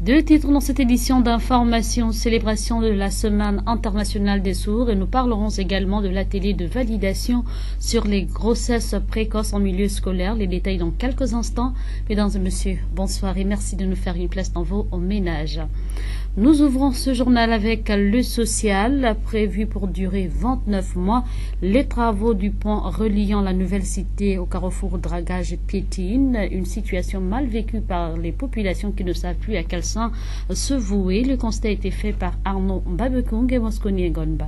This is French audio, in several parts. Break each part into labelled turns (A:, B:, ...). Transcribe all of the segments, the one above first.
A: Deux titres dans cette édition d'information, célébration de la Semaine internationale des sourds, et nous parlerons également de l'atelier de validation sur les grossesses précoces en milieu scolaire. Les détails dans quelques instants. Mesdames et messieurs, bonsoir et merci de nous faire une place dans vos ménages. Nous ouvrons ce journal avec le social, prévu pour durer 29 mois. Les travaux du pont reliant la nouvelle cité au carrefour dragage piétine, une situation mal vécue par les populations qui ne savent plus à quel sens se vouer. Le constat a été fait par Arnaud Mbabekong et Mosconi Ngonba.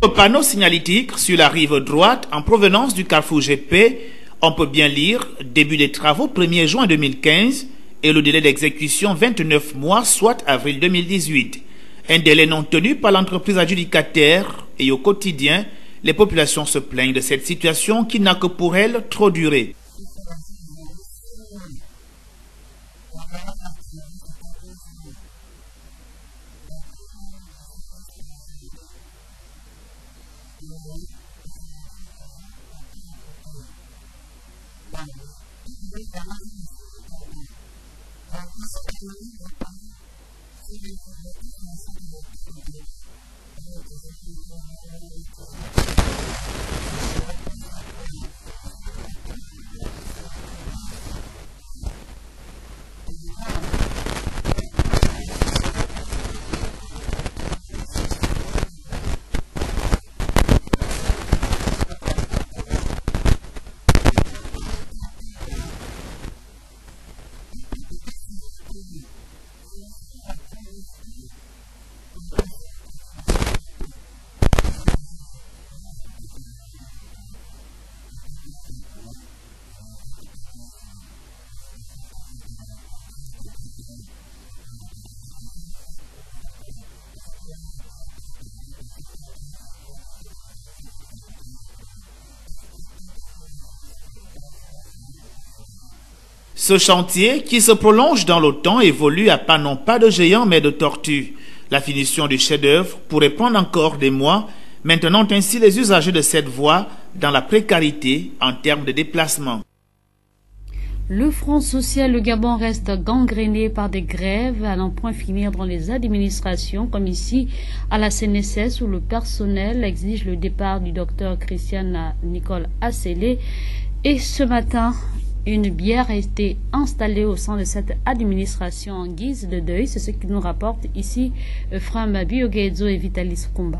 B: Au panneau signalétique sur la rive droite en provenance du carrefour GP, on peut bien lire début des travaux 1er juin 2015 et le délai d'exécution 29 mois, soit avril 2018. Un délai non tenu par l'entreprise adjudicataire et au quotidien, les populations se plaignent de cette situation qui n'a que pour elles trop duré. Ce chantier, qui se prolonge dans le temps, évolue à pas non pas de géant mais de tortue. La finition du chef-d'œuvre pourrait prendre encore des mois, maintenant ainsi les usagers de cette voie dans la précarité en termes de déplacement.
A: Le front social, le Gabon reste gangréné par des grèves à n'en point finir dans les administrations, comme ici à la CNSS où le personnel exige le départ du docteur Christian Nicole Assélé. Et ce matin, une bière a été installée au sein de cette administration en guise de deuil. C'est ce qui nous rapporte ici Fram Biogedzo et Vitalis Kumba.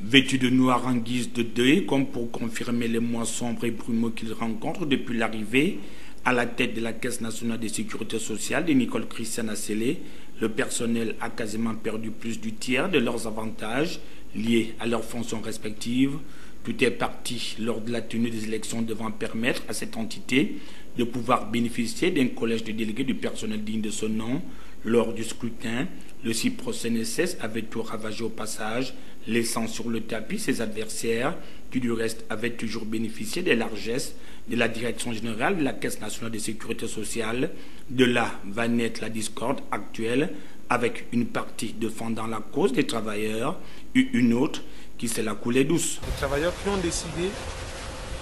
C: Vêtu de noir en guise de deuil, comme pour confirmer les mois sombres et brumeux qu'il rencontre depuis l'arrivée à la tête de la Caisse nationale de sécurité sociale de Nicole Christian Assélé, le personnel a quasiment perdu plus du tiers de leurs avantages liés à leurs fonctions respectives. Tout est parti lors de la tenue des élections devant permettre à cette entité de pouvoir bénéficier d'un collège de délégués du personnel digne de son nom. Lors du scrutin, le CIPRO CNSS avait tout ravagé au passage, laissant sur le tapis ses adversaires, qui du reste avaient toujours bénéficié des largesses de la direction générale de la Caisse nationale de sécurité sociale. De là va naître la discorde actuelle, avec une partie défendant la cause des travailleurs et une autre qui se la coulée douce.
D: Les travailleurs qui ont décidé,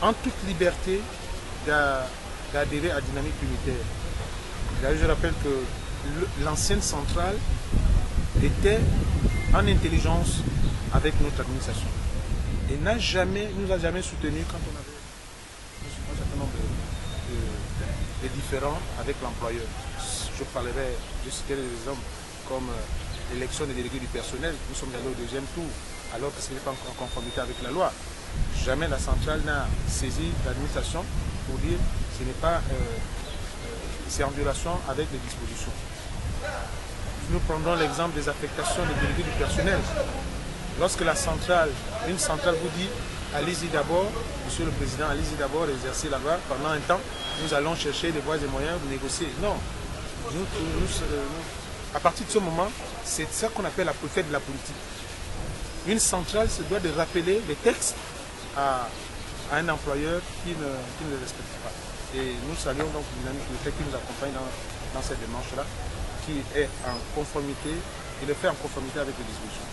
D: en toute liberté, d'adhérer à Dynamique Unitaire. Là, je rappelle que l'ancienne centrale était en intelligence avec notre administration et nous a jamais soutenu quand on avait un certain nombre de différends avec l'employeur. Je citerai des exemples comme l'élection des délégués du personnel. Nous sommes allés au deuxième tour alors que ce n'est pas encore en conformité avec la loi. Jamais la centrale n'a saisi l'administration pour dire que ce n'est pas c'est en violation avec les dispositions. Nous prendrons l'exemple des affectations des délégués du personnel. Lorsque une centrale vous dit allez-y d'abord, monsieur le président, allez-y d'abord exercer la loi, pendant un temps, nous allons chercher des voies et moyens de négocier. Non. À partir de ce moment, c'est ça qu'on appelle la préfète de la politique. Une centrale se doit de rappeler les textes à un employeur qui ne le respecte pas. Et nous saluons donc Dynamique Unitaire qui nous accompagne dans cette démarche-là, qui est en conformité et le faire en conformité avec les dispositions.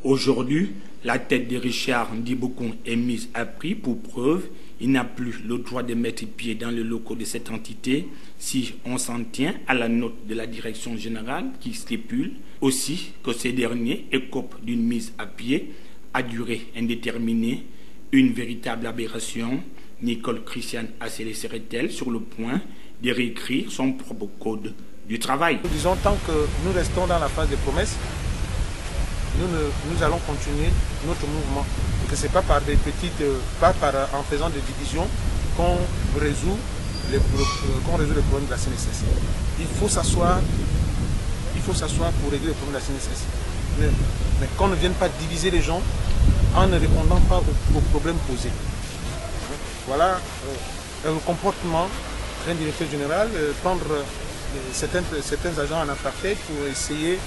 C: Aujourd'hui, la tête de Richard Ndibokon est mise à prix pour preuve. Il n'a plus le droit de mettre pied dans les locaux de cette entité si on s'en tient à la note de la direction générale qui stipule aussi que ces derniers écopent d'une mise à pied à durée indéterminée, une véritable aberration. Nicole Christiane Asselé serait-elle sur le point de réécrire son propre code du travail?
D: Nous disons, tant que nous restons dans la phase des promesses, nous allons continuer notre mouvement. Et que ce n'est pas par des petites, en faisant des divisions qu'on résout les problèmes de la CNSS. Il faut s'asseoir pour régler les problèmes de la CNSS. Mais qu'on ne vienne pas diviser les gens en ne répondant pas aux problèmes posés. Voilà le comportement d'un directeur général, prendre certains agents en apartheid pour essayer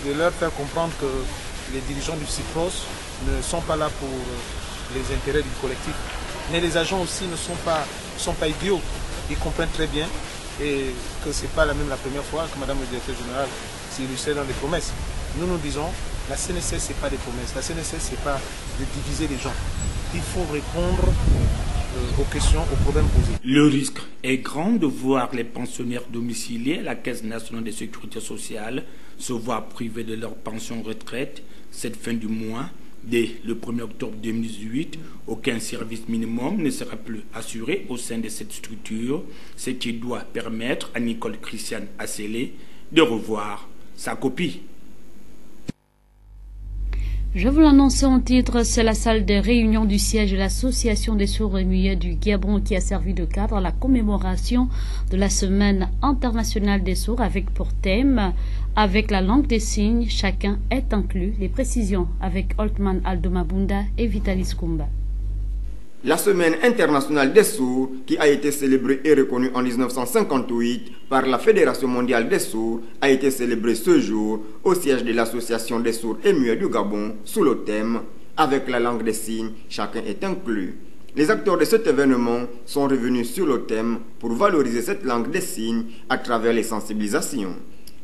D: de leur faire comprendre que les dirigeants du CIPROS ne sont pas là pour les intérêts du collectif. Mais les agents aussi ne sont pas idiots. Ils comprennent très bien et que ce n'est pas la première fois que Madame le directeur général s'illustrait dans des promesses. Nous disons, la CNSS, ce n'est pas des promesses. La CNSS, ce n'est pas de diviser les gens. Il faut répondre aux questions, aux problèmes posés.
C: Le risque est grand de voir les pensionnaires domiciliés à la Caisse nationale de sécurité sociale se voir privés de leur pension retraite cette fin du mois. Dès le 1er octobre 2018, aucun service minimum ne sera plus assuré au sein de cette structure, ce qui doit permettre à Nicole Christiane Asselé de revoir sa copie.
A: Je vous l'annonce en titre, c'est la salle de réunion du siège de l'Association des sourds et muets du Gabon qui a servi de cadre à la commémoration de la Semaine internationale des sourds avec pour thème « Avec la langue des signes, chacun est inclus ». Les précisions avec Oltman Aldomabunda et Vitalis Kumba.
E: La Semaine internationale des sourds, qui a été célébrée et reconnue en 1958 par la Fédération mondiale des sourds, a été célébrée ce jour au siège de l'Association des sourds et muets du Gabon sous le thème « Avec la langue des signes, chacun est inclus ». Les acteurs de cet événement sont revenus sur le thème pour valoriser cette langue des signes à travers les sensibilisations.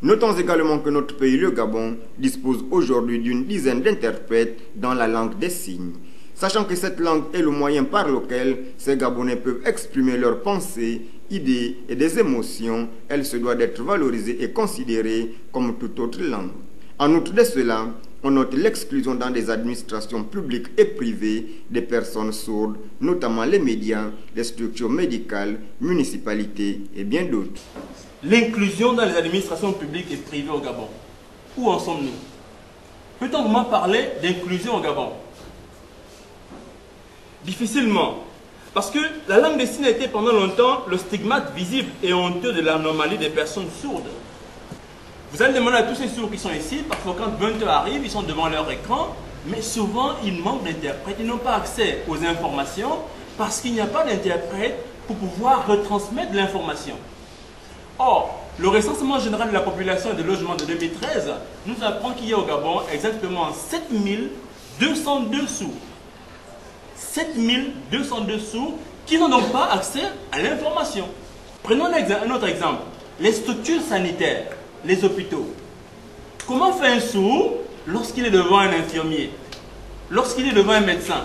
E: Notons également que notre pays, le Gabon, dispose aujourd'hui d'une dizaine d'interprètes dans la langue des signes. Sachant que cette langue est le moyen par lequel ces Gabonais peuvent exprimer leurs pensées, idées et des émotions, elle se doit d'être valorisée et considérée comme toute autre langue. En outre de cela, on note l'exclusion dans des administrations publiques et privées des personnes sourdes, notamment les médias, les structures médicales, municipalités et bien d'autres.
F: L'inclusion dans les administrations publiques et privées au Gabon. Où en sommes-nous? Peut-on vraiment parler d'inclusion au Gabon? Difficilement. Parce que la langue des signes a été pendant longtemps le stigmate visible et honteux de l'anomalie des personnes sourdes. Vous allez demander à tous ces sourds qui sont ici, parfois quand 20 heures arrivent, ils sont devant leur écran, mais souvent ils manquent d'interprètes, ils n'ont pas accès aux informations parce qu'il n'y a pas d'interprète pour pouvoir retransmettre l'information. Or, le recensement général de la population et de logement de 2013 nous apprend qu'il y a au Gabon exactement 7202 sourds. 7202 sourds qui n'ont donc pas accès à l'information. Prenons un autre exemple. Les structures sanitaires, les hôpitaux. Comment fait un sourd lorsqu'il est devant un infirmier, lorsqu'il est devant un médecin?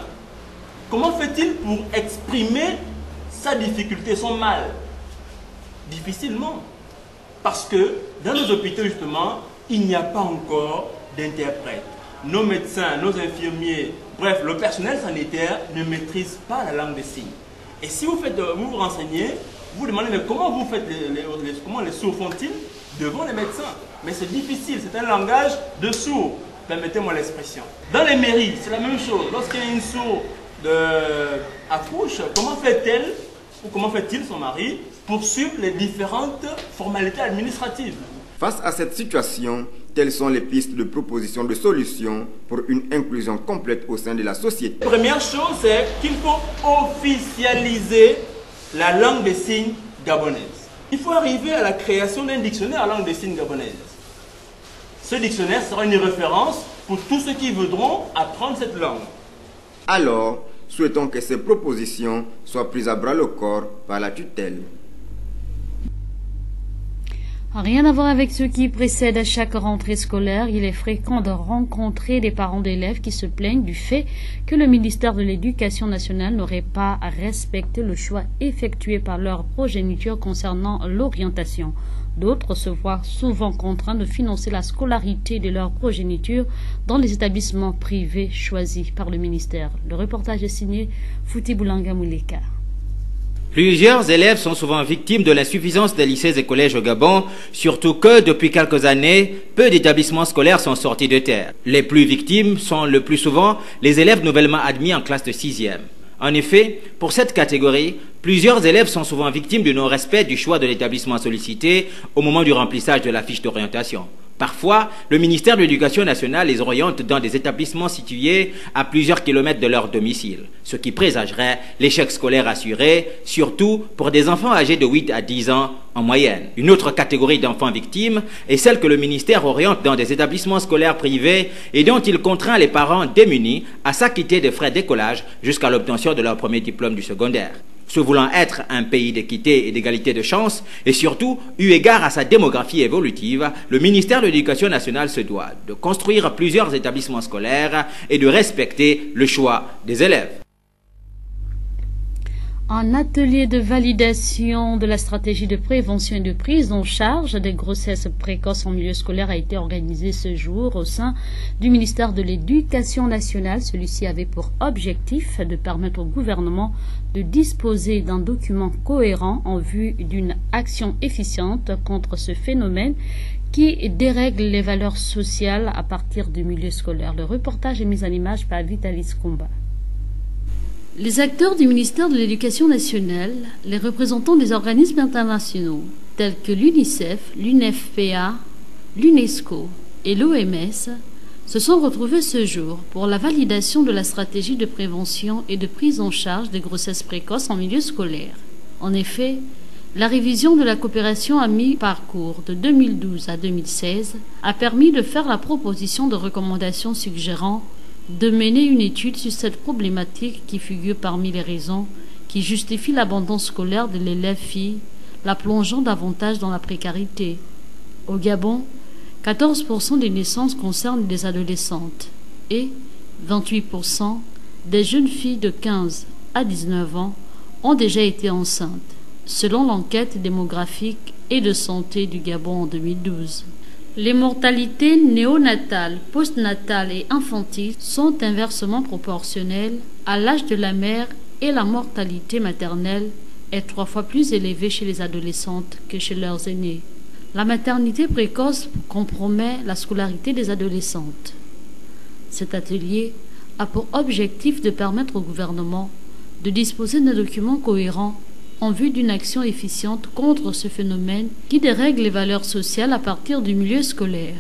F: Comment fait-il pour exprimer sa difficulté, son mal? Difficilement. Parce que dans nos hôpitaux, justement, il n'y a pas encore d'interprète. Nos médecins, nos infirmiers, bref, le personnel sanitaire ne maîtrise pas la langue des signes. Et si vous vous renseignez, vous demandez mais comment vous faites comment les sourds font-ils devant les médecins? Mais c'est difficile, c'est un langage de sourds, permettez-moi l'expression. Dans les mairies, c'est la même chose. Lorsqu'il y a une sourde accouche, comment fait-elle ou comment fait-il son mari pour suivre les différentes formalités administratives?
E: Face à cette situation, quelles sont les pistes de proposition de solutions pour une inclusion complète au sein de la société?
F: La première chose, c'est qu'il faut officialiser la langue des signes gabonaise. Il faut arriver à la création d'un dictionnaire à langue des signes gabonaise. Ce dictionnaire sera une référence pour tous ceux qui voudront apprendre cette langue.
E: Alors, souhaitons que ces propositions soient prises à bras le corps par la tutelle.
A: Rien à voir avec ce qui précède à chaque rentrée scolaire, il est fréquent de rencontrer des parents d'élèves qui se plaignent du fait que le ministère de l'Éducation nationale n'aurait pas respecté le choix effectué par leur progéniture concernant l'orientation. D'autres se voient souvent contraints de financer la scolarité de leur progéniture dans les établissements privés choisis par le ministère. Le reportage est signé Fouti Boulanga Mouleka.
G: Plusieurs élèves sont souvent victimes de l'insuffisance des lycées et collèges au Gabon, surtout que, depuis quelques années, peu d'établissements scolaires sont sortis de terre. Les plus victimes sont le plus souvent les élèves nouvellement admis en classe de 6e. En effet, pour cette catégorie, plusieurs élèves sont souvent victimes du non-respect du choix de l'établissement sollicité au moment du remplissage de la fiche d'orientation. Parfois, le ministère de l'Éducation nationale les oriente dans des établissements situés à plusieurs kilomètres de leur domicile, ce qui présagerait l'échec scolaire assuré, surtout pour des enfants âgés de 8 à 10 ans en moyenne. Une autre catégorie d'enfants victimes est celle que le ministère oriente dans des établissements scolaires privés et dont il contraint les parents démunis à s'acquitter des frais d'écolage jusqu'à l'obtention de leur premier diplôme du secondaire. Se voulant être un pays d'équité et d'égalité de chance, et surtout, eu égard à sa démographie évolutive, le ministère de l'Éducation nationale se doit de construire plusieurs établissements scolaires et de respecter le choix des élèves.
A: Un atelier de validation de la stratégie de prévention et de prise en charge des grossesses précoces en milieu scolaire a été organisé ce jour au sein du ministère de l'Éducation nationale. Celui-ci avait pour objectif de permettre au gouvernement de disposer d'un document cohérent en vue d'une action efficiente contre ce phénomène qui dérègle les valeurs sociales à partir du milieu scolaire. Le reportage est mis en image par Vitalis Combat. Les acteurs du ministère de l'Éducation nationale, les représentants des organismes internationaux tels que l'UNICEF, l'UNFPA, l'UNESCO et l'OMS se sont retrouvés ce jour pour la validation de la stratégie de prévention et de prise en charge des grossesses précoces en milieu scolaire. En effet, la révision de la coopération à mi-parcours de 2012 à 2016 a permis de faire la proposition de recommandations suggérant de mener une étude sur cette problématique qui figure parmi les raisons qui justifient l'abandon scolaire de l'élève fille, la plongeant davantage dans la précarité. Au Gabon, 14% des naissances concernent des adolescentes et 28% des jeunes filles de 15 à 19 ans ont déjà été enceintes, selon l'enquête démographique et de santé du Gabon en 2012. Les mortalités néonatales, postnatales et infantiles sont inversement proportionnelles à l'âge de la mère et la mortalité maternelle est 3 fois plus élevée chez les adolescentes que chez leurs aînés. La maternité précoce compromet la scolarité des adolescentes. Cet atelier a pour objectif de permettre au gouvernement de disposer d'un document cohérent en vue d'une action efficiente contre ce phénomène qui dérègle les valeurs sociales à partir du milieu scolaire.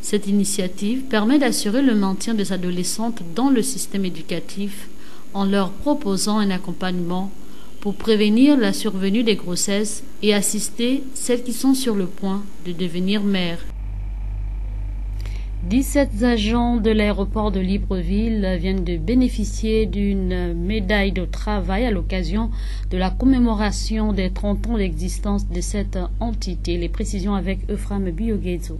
A: Cette initiative permet d'assurer le maintien des adolescentes dans le système éducatif en leur proposant un accompagnement pour prévenir la survenue des grossesses et assister celles qui sont sur le point de devenir mères. 17 agents de l'aéroport de Libreville viennent de bénéficier d'une médaille de travail à l'occasion de la commémoration des 30 ans d'existence de cette entité. Les précisions avec Euphrame Bioguezo.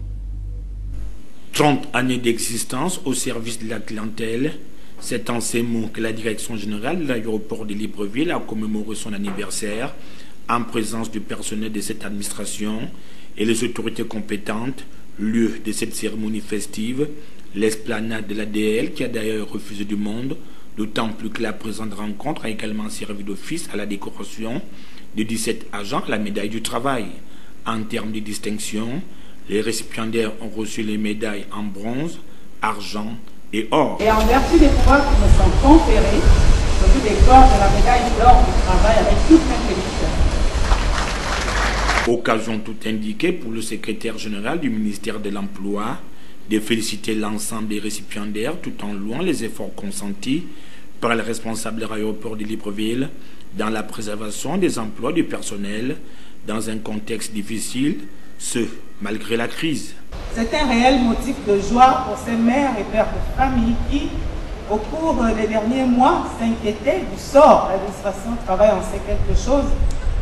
C: 30 années d'existence au service de la clientèle. C'est en ces mots que la direction générale de l'aéroport de Libreville a commémoré son anniversaire en présence du personnel de cette administration et les autorités compétentes. Lieu de cette cérémonie festive, l'esplanade de l'ADL qui a d'ailleurs refusé du monde, d'autant plus que la présente rencontre a également servi d'office à la décoration de 17 agents à la médaille du travail. En termes de distinction, les récipiendaires ont reçu les médailles en bronze, argent et or.
H: Et en vertu des pouvoirs qui me sont conférés, je vous décore de la médaille d'or du travail avec toute ma félicité.
C: Occasion tout indiquée pour le secrétaire général du ministère de l'Emploi de féliciter l'ensemble des récipiendaires tout en louant les efforts consentis par les responsables de l'aéroport de Libreville dans la préservation des emplois du personnel dans un contexte difficile, ce malgré la crise.
H: C'est un réel motif de joie pour ces mères et pères de famille qui, au cours des derniers mois, s'inquiétaient du sort. L'administration du travail en sait quelque chose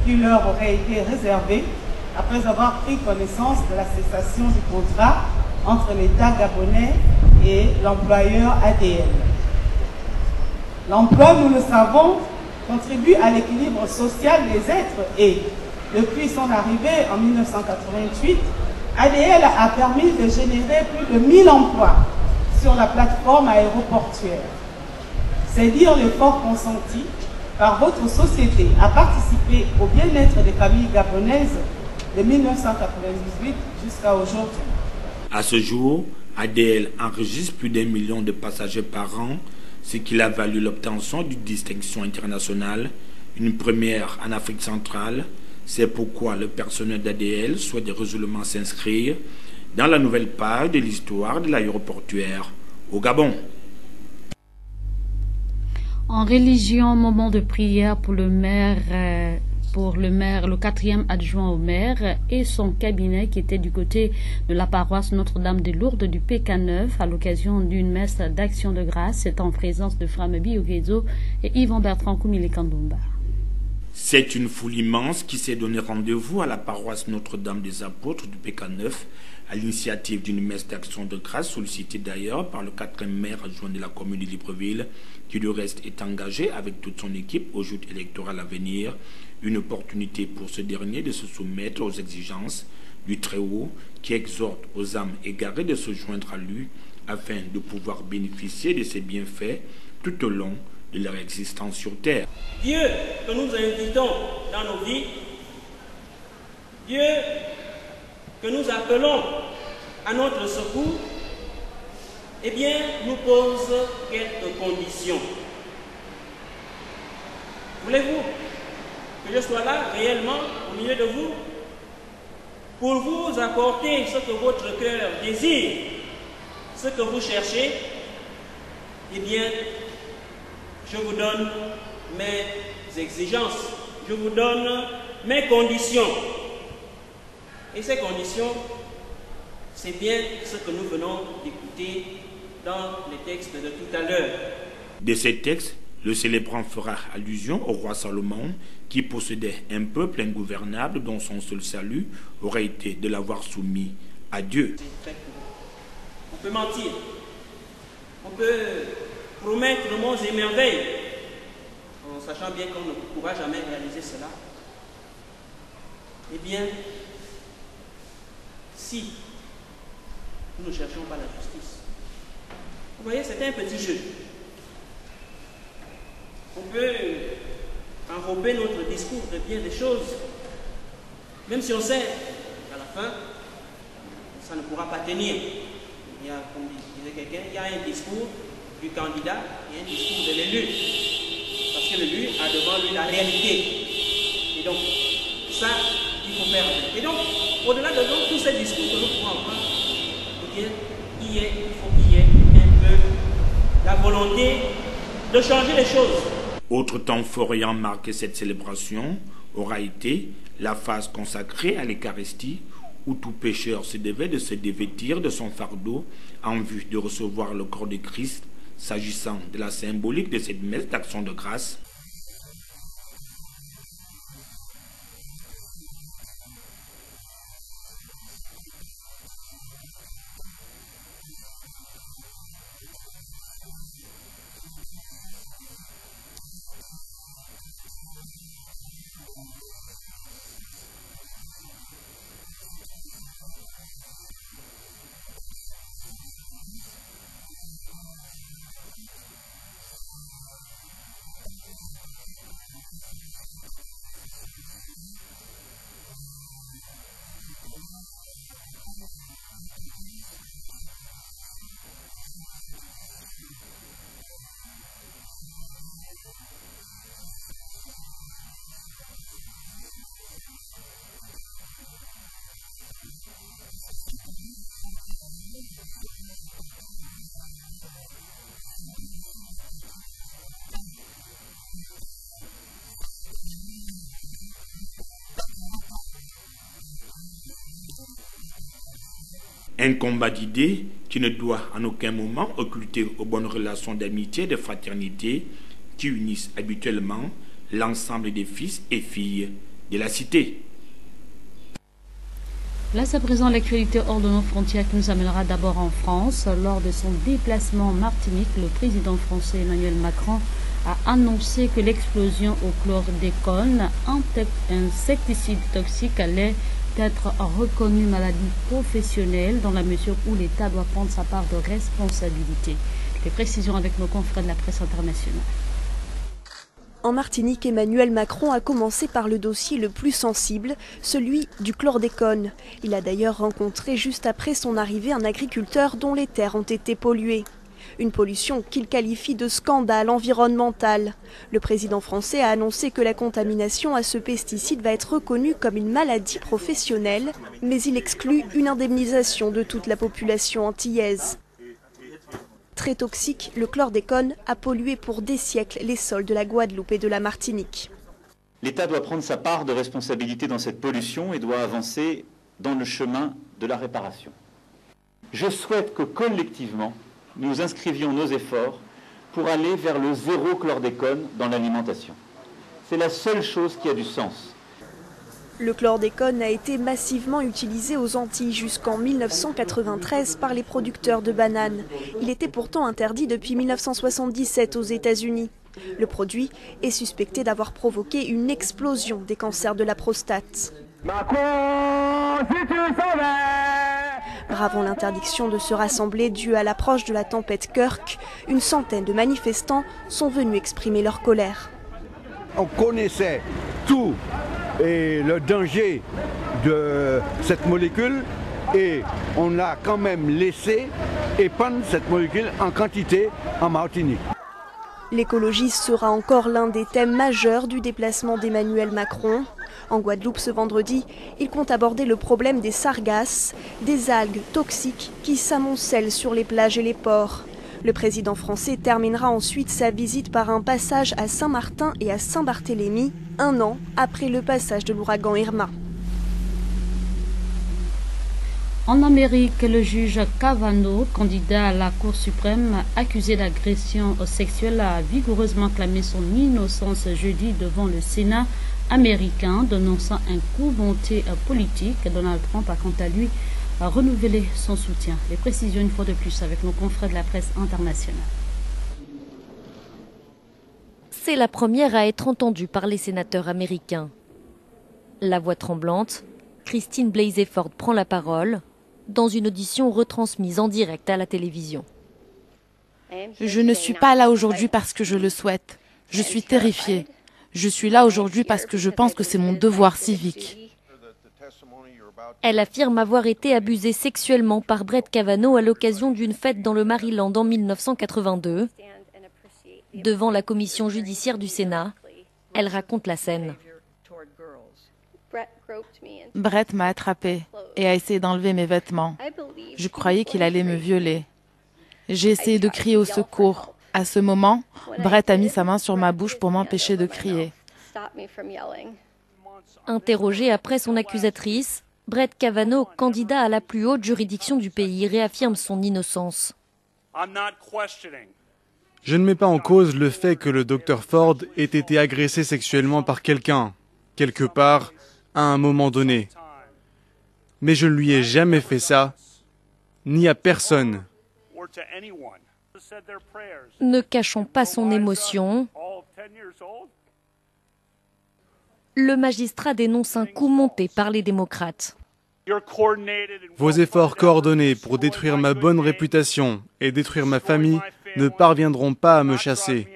H: qui leur aurait été réservé après avoir pris connaissance de la cessation du contrat entre l'État gabonais et l'employeur ADL. L'emploi, nous le savons, contribue à l'équilibre social des êtres et, depuis son arrivée en 1988, ADL a permis de générer plus de 1000 emplois sur la plateforme aéroportuaire. C'est dire l'effort consenti par votre société à participer au bien-être des familles gabonaises de 1998 jusqu'à aujourd'hui.
C: À ce jour, ADL enregistre plus d'1 million de passagers par an, ce qui a valu l'obtention d'une distinction internationale, une première en Afrique centrale. C'est pourquoi le personnel d'ADL souhaite résolument s'inscrire dans la nouvelle page de l'histoire de l'aéroportuaire au Gabon.
A: En religion, moment de prière pour le maire, le 4e adjoint au maire et son cabinet qui était du côté de la paroisse Notre-Dame de Lourdes du PK9 à l'occasion d'une messe d'action de grâce. C'est en présence de Frame Biogezo et Yvan Bertrand Koumile-Kandoumba.
C: C'est une foule immense qui s'est donné rendez-vous à la paroisse Notre-Dame des Apôtres du PK9 à l'initiative d'une messe d'action de grâce sollicitée d'ailleurs par le 4e maire adjoint de la commune de Libreville, qui du reste est engagé avec toute son équipe aux joutes électorales à venir. Une opportunité pour ce dernier de se soumettre aux exigences du Très-Haut qui exhorte aux âmes égarées de se joindre à lui afin de pouvoir bénéficier de ses bienfaits tout au long de leur existence sur terre.
I: Dieu que nous invitons dans nos vies, Dieu que nous appelons à notre secours, eh bien, nous pose quelques conditions. Voulez-vous que je sois là réellement au milieu de vous pour vous apporter ce que votre cœur désire, ce que vous cherchez? Eh bien, je vous donne mes exigences, je vous donne mes conditions. Et ces conditions, c'est bien ce que nous venons d'écouter dans les textes de tout à l'heure.
C: De ces textes, le célébrant fera allusion au roi Salomon, qui possédait un peuple ingouvernable dont son seul salut aurait été de l'avoir soumis à Dieu.
I: On peut mentir, on peut promettre monts et merveilles, en sachant bien qu'on ne pourra jamais réaliser cela. Eh bien, si nous ne cherchons pas la justice, vous voyez, c'est un petit jeu. On peut enrober notre discours de bien des choses, même si on sait qu'à la fin, ça ne pourra pas tenir. Il y a, comme disait quelqu'un, il y a un discours du candidat et un discours de l'élu. Parce que l'élu a devant lui la réalité. Et donc, ça, il faut faire avec. Et donc, au-delà de tous ces discours que nous pouvons avoir, eh bien, il faut qu'il y ait un peu la volonté de changer les choses.
C: Autre temps fort ayant marqué cette célébration aura été la phase consacrée à l'Eucharistie, où tout pécheur se devait de se dévêtir de son fardeau en vue de recevoir le corps de Christ. S'agissant de la symbolique de cette messe d'action de grâce, un combat d'idées qui ne doit en aucun moment occulter aux bonnes relations d'amitié et de fraternité qui unissent habituellement l'ensemble des fils et filles de la cité.
A: Place à présent l'actualité hors de nos frontières qui nous amènera d'abord en France. Lors de son déplacement en Martinique, le président français Emmanuel Macron a annoncé que l'explosion au chlordécone, un insecticide toxique, allait être reconnue maladie professionnelle dans la mesure où l'État doit prendre sa part de responsabilité. Les précisions avec nos confrères de la presse internationale.
J: En Martinique, Emmanuel Macron a commencé par le dossier le plus sensible, celui du chlordécone. Il a d'ailleurs rencontré juste après son arrivée un agriculteur dont les terres ont été polluées. Une pollution qu'il qualifie de scandale environnemental. Le président français a annoncé que la contamination à ce pesticide va être reconnue comme une maladie professionnelle, mais il exclut une indemnisation de toute la population antillaise. Très toxique, le chlordécone a pollué pour des siècles les sols de la Guadeloupe et de la Martinique.
K: L'État doit prendre sa part de responsabilité dans cette pollution et doit avancer dans le chemin de la réparation. Je souhaite que collectivement, nous inscrivions nos efforts pour aller vers le zéro chlordécone dans l'alimentation. C'est la seule chose qui a du sens.
J: Le chlordécone a été massivement utilisé aux Antilles jusqu'en 1993 par les producteurs de bananes. Il était pourtant interdit depuis 1977 aux États-Unis. Le produit est suspecté d'avoir provoqué une explosion des cancers de la prostate. Bravant l'interdiction de se rassembler due à l'approche de la tempête Kirk, une centaine de manifestants sont venus exprimer leur colère.
L: On connaissait tout et le danger de cette molécule et on a quand même laissé épandre cette molécule en quantité en Martinique.
J: L'écologie sera encore l'un des thèmes majeurs du déplacement d'Emmanuel Macron. En Guadeloupe ce vendredi, il compte aborder le problème des sargasses, des algues toxiques qui s'amoncellent sur les plages et les ports. Le président français terminera ensuite sa visite par un passage à Saint-Martin et à Saint-Barthélemy, un an après le passage de l'ouragan Irma.
A: En Amérique, le juge Kavanaugh, candidat à la Cour suprême, accusé d'agression sexuelle, a vigoureusement clamé son innocence jeudi devant le Sénat américain, dénonçant un coup monté politique. Donald Trump a quant à lui renouvelé son soutien. Les précisions une fois de plus avec nos confrères de la presse internationale.
M: C'est la première à être entendue par les sénateurs américains. La voix tremblante, Christine Blasey Ford prend la parole dans une audition retransmise en direct à la télévision.
N: Je ne suis pas là aujourd'hui parce que je le souhaite. Je suis terrifiée. Je suis là aujourd'hui parce que je pense que c'est mon devoir civique.
M: Elle affirme avoir été abusée sexuellement par Brett Kavanaugh à l'occasion d'une fête dans le Maryland en 1982. Devant la commission judiciaire du Sénat, elle raconte la scène.
N: Brett m'a attrapée et a essayé d'enlever mes vêtements. Je croyais qu'il allait me violer. J'ai essayé de crier au secours. À ce moment, Brett a mis sa main sur ma bouche pour m'empêcher de crier.
M: Interrogé après son accusatrice, Brett Kavanaugh, candidat à la plus haute juridiction du pays, réaffirme son innocence.
O: Je ne mets pas en cause le fait que le Dr Ford ait été agressé sexuellement par quelqu'un, quelque part, à un moment donné. Mais je ne lui ai jamais fait ça, ni à personne.
M: Ne cachant pas son émotion, le magistrat dénonce un coup monté par les démocrates.
O: Vos efforts coordonnés pour détruire ma bonne réputation et détruire ma famille ne parviendront pas à me chasser.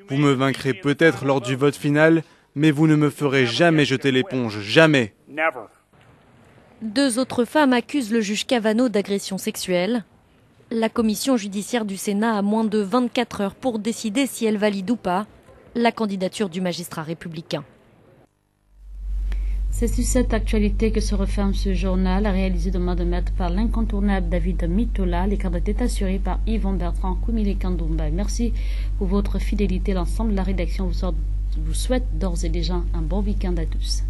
O: Vous me vaincrez peut-être lors du vote final, mais vous ne me ferez jamais jeter l'éponge, jamais.
M: Deux autres femmes accusent le juge Kavanaugh d'agression sexuelle. La commission judiciaire du Sénat a moins de 24 heures pour décider si elle valide ou pas la candidature du magistrat républicain.
A: C'est sur cette actualité que se referme ce journal, réalisé de main de maître par l'incontournable David Mitola. Les cadres étaient assurés par Yvon Bertrand, Koumile Kandoumba. Merci pour votre fidélité. L'ensemble de la rédaction vous souhaite d'ores et déjà un bon week-end à tous.